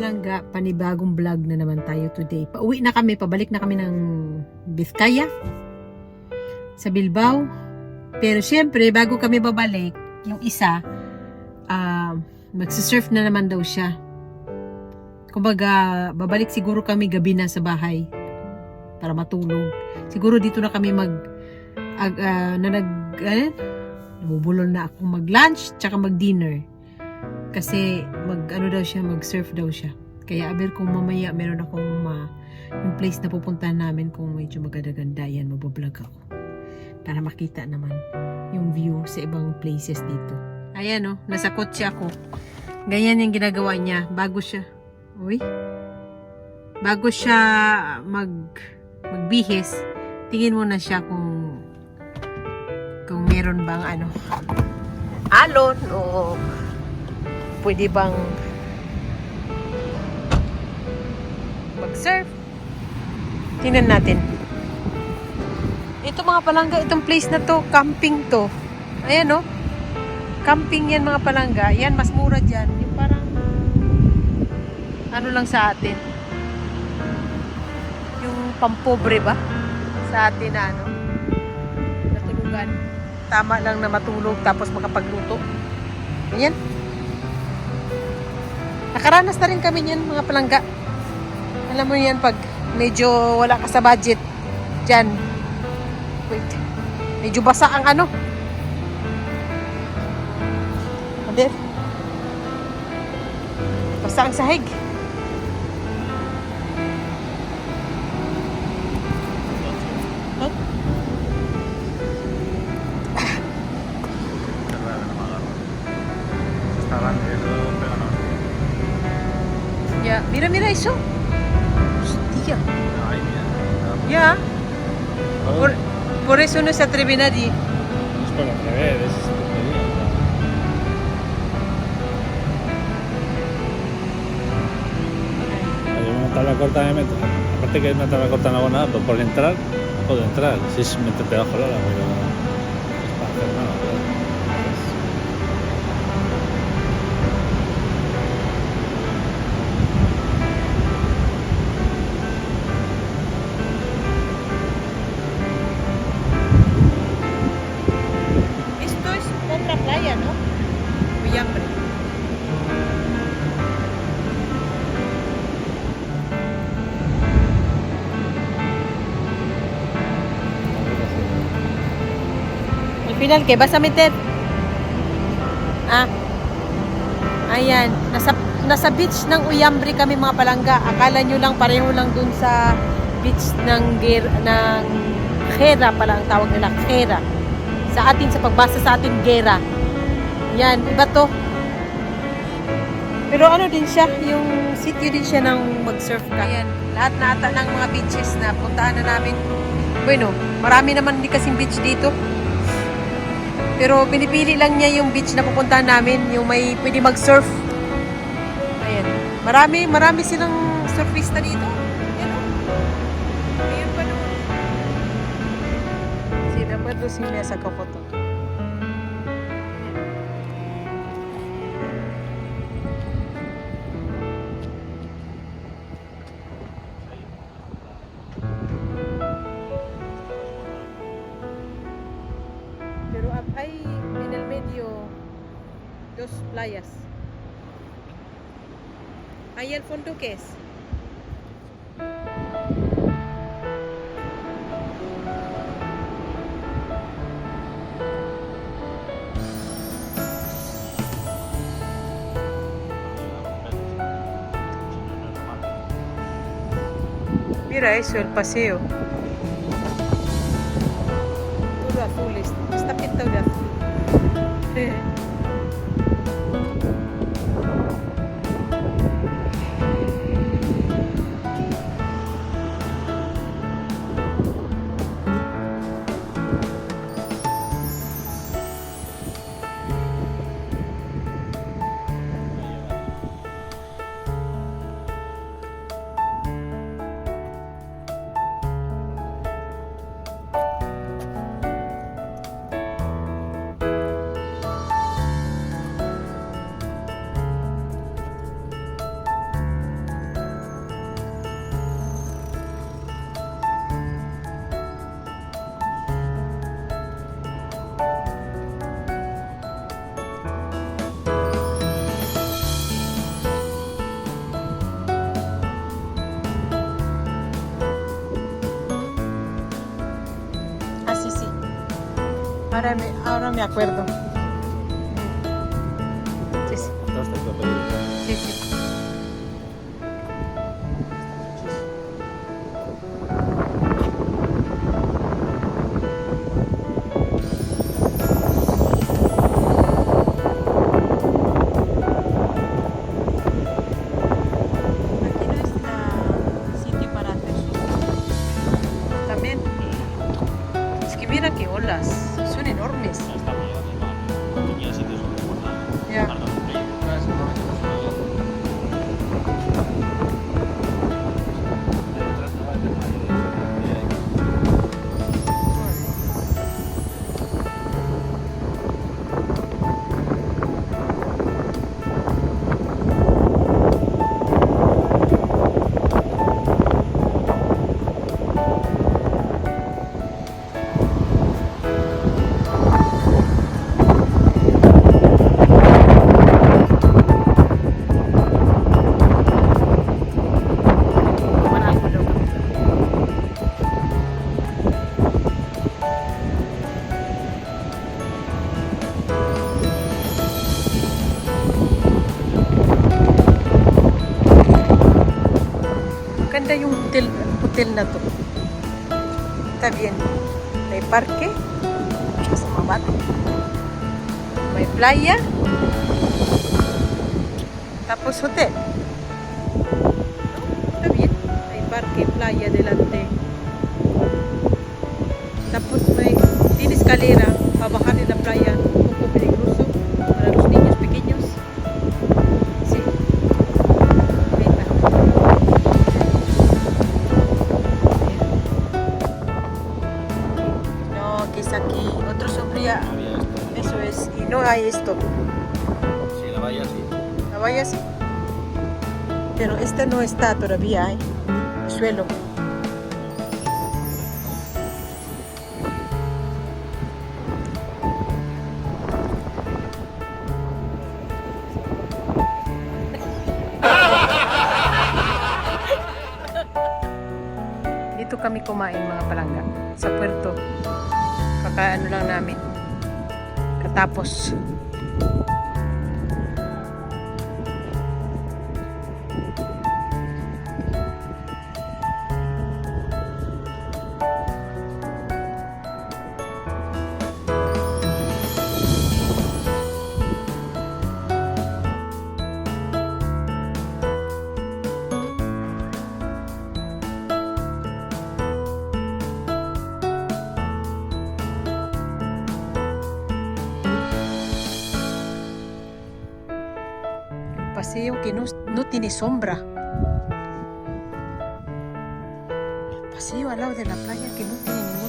palangga, panibagong vlog na naman tayo today. Pauwi na kami, pabalik na kami ng Vizcaya sa Bilbao. Pero syempre, bago kami babalik, yung isa, magsisurf na naman daw siya. Kumbaga, babalik siguro kami gabi na sa bahay para matulog. Siguro dito na kami nabubulol na akong mag-lunch tsaka mag-dinner. Kasi mag-surf daw siya. Kaya aber kung mamaya meron akong yung place na pupuntahan namin kung medyo maganda-ganda yan, mabablog ako. Para makita naman yung view sa ibang places dito. Ayan nasa kotse ako. Ganyan yung ginagawa niya. Bago siya magbihis, tingin mo na siya kung meron bang alon o pwede bang mag-surf. Tingnan natin. Ito mga palangga, itong place na to, camping to. Ayan camping yan mga palangga. Yan, mas mura dyan. Yung parang lang sa atin. Yung pampobre ba? Sa atin na natulugan. Tama lang na matulog tapos makapagluto. Ayan. Nakaranas na rin kami niyan mga palangga. Alam mo yan pag medyo wala ka sa budget dyan. Wait. Medyo basa ang Ader. Basa ang sahig. Ya, mira eso. Hostia. Ya. Por eso no se atreve nadie. Es por atrever, es tontería. Hay una tabla corta de metro. Aparte que es una tabla corta no hago nada, pues por entrar, puedo entrar. Si es meterte bajo el ala, pero no es para hacer nada. Playa, ¿no? Uyambre. Al final, ¿qué vas a meter? Ayan. Nasa beach ng Uyambre kami mga palangga. Akala nyo lang pareho lang dun sa beach ng Gera pala ang tawag nila. Gera. Sa atin, sa pagbasa sa atin, Gera. Yan, iba to. Pero din siya, yung sitio din siya ng mag-surf ka. Yan, lahat na ata ng mga beaches na puntahan na namin. Bueno, marami naman hindi kasing beach dito. Pero pinipili lang niya yung beach na pupuntahan namin, yung may pwede mag-surf. Ayan, marami silang surfista dito. Ayan pa naman. Dapat sila sa kapoto. Pero hay en el medio dos playas. Ahí al fondo, ¿qué es? Mira eso, el paseo. Todo azul, está pintado de azul. Ahora me acuerdo. Sí, sí. Fantástico, pero Sí, sí. Aquí no es la sitio para hacer surf. También. Es que mira qué olas. Son enormes. está muy grande, ¿no? Tenía sitios donde guardar. Ya. Guardar un brillo. Claro, seguramente no se ve. Detrás no va a tener Maganda yung hotel na to. Está bien. May parque. Sa mabat. May playa. Tapos hotel. Está bien. May parque, playa delante. Tapos tiene escalera para bajar de la playa. Un poco peligroso para los niños pequeños. Sí. Venga. No, que es aquí. Otro sombría. No había esto. Eso es. Y no hay esto. Sí, la valla sí. La valla sí. Pero este no está todavía, ¿eh? El suelo. Dito kami kumain mga palangga sa puerto. Kakaano lang namin. Katapos. Paseo que no tiene sombra. Paseo al lado de la playa que no tiene ninguna